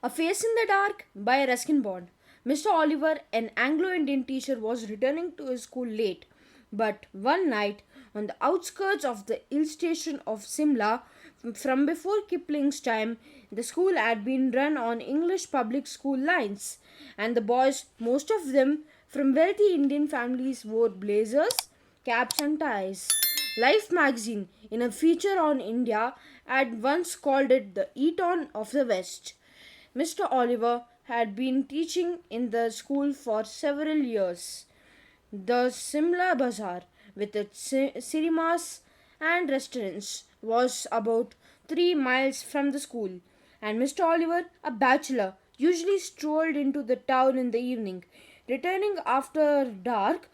A Face in the Dark by Ruskin Bond. Mr. Oliver, an Anglo Indian teacher, was returning to his school late. But one night, on the outskirts of the hill station of Simla, from before Kipling's time, the school had been run on English public school lines, and the boys, most of them from wealthy Indian families, wore blazers, caps, and ties. Life magazine, in a feature on India, had once called it the Eton of the West. Mr. Oliver had been teaching in the school for several years. The Simla Bazaar, with its cinemas and restaurants, was about 3 miles from the school, and Mr. Oliver, a bachelor, usually strolled into the town in the evening, returning after dark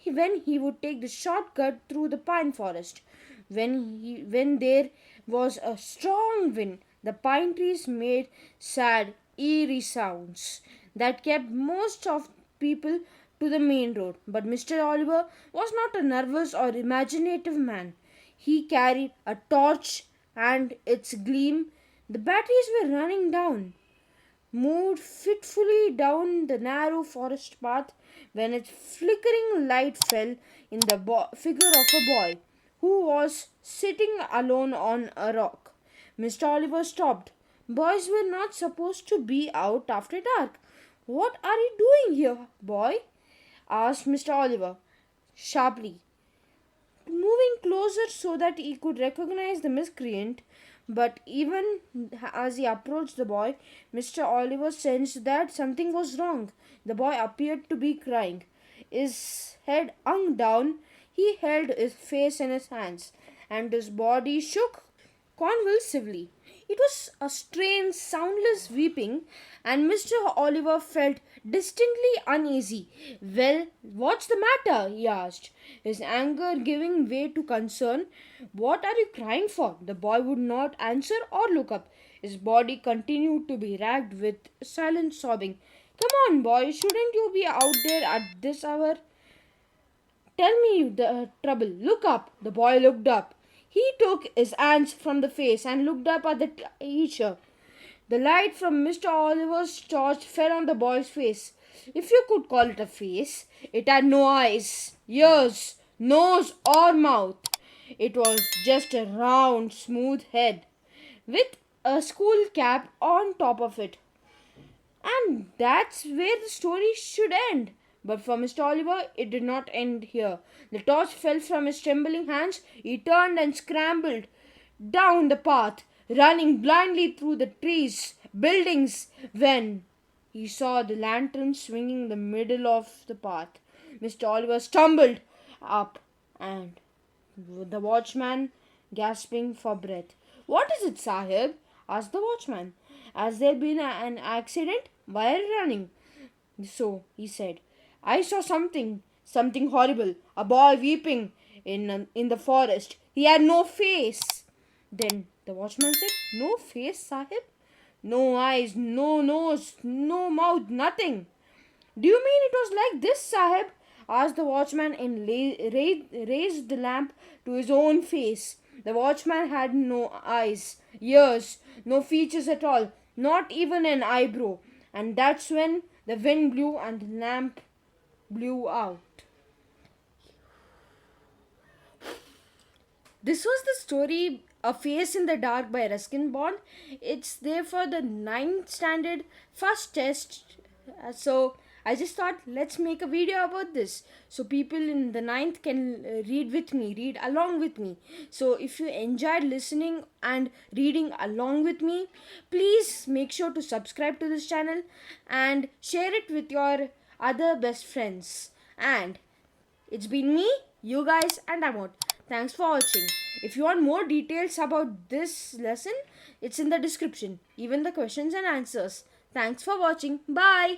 when he would take the shortcut through the pine forest. When there was a strong wind, the pine trees made sad, eerie sounds that kept most of people to the main road. But Mr. Oliver was not a nervous or imaginative man. He carried a torch, and its gleam, the batteries were running down, moved fitfully down the narrow forest path when its flickering light fell in the figure of a boy who was sitting alone on a rock. Mr. Oliver stopped. Boys were not supposed to be out after dark. What are you doing here, boy? Asked Mr. Oliver sharply, moving closer so that he could recognize the miscreant. But even as he approached the boy, Mr. Oliver sensed that something was wrong. The boy appeared to be crying. His head hung down, he held his face in his hands, and his body shook convulsively. It was a strange, soundless weeping, and Mr. Oliver felt distinctly uneasy. Well, what's the matter? He asked, his anger giving way to concern. What are you crying for? The boy would not answer or look up. His body continued to be racked with silent sobbing. Come on, boy, shouldn't you be out there at this hour? Tell me the trouble. Look up. The boy looked up. He took his hands from the face and looked up at the teacher. The light from Mr. Oliver's torch fell on the boy's face. If you could call it a face, it had no eyes, ears, nose, or mouth. It was just a round, smooth head with a school cap on top of it. And that's where the story should end. But for Mr. Oliver, it did not end here. The torch fell from his trembling hands. He turned and scrambled down the path, running blindly through the trees, buildings, when he saw the lantern swinging in the middle of the path. Mr. Oliver stumbled up, and the watchman gasping for breath. What is it, Sahib? Asked the watchman. Has there been an accident while running? So, he said, I saw something horrible. A boy weeping in the forest. He had no face. Then the watchman said, no face, Sahib? No eyes, no nose, no mouth, nothing. Do you mean it was like this, Sahib? Asked the watchman and raised the lamp to his own face. The watchman had no eyes, ears, no features at all, not even an eyebrow. And that's when the wind blew and the lamp blew out. This was the story A Face in the Dark by Ruskin Bond. It's there for the ninth standard first test. So I just thought let's make a video about this so people in the ninth can read along with me. So if you enjoyed listening and reading along with me, please make sure to subscribe to this channel and share it with your other best friends. And it's been me, you guys, and I'm out. Thanks for watching. If you want more details about this lesson, it's in the description, even the questions and answers. Thanks for watching. Bye.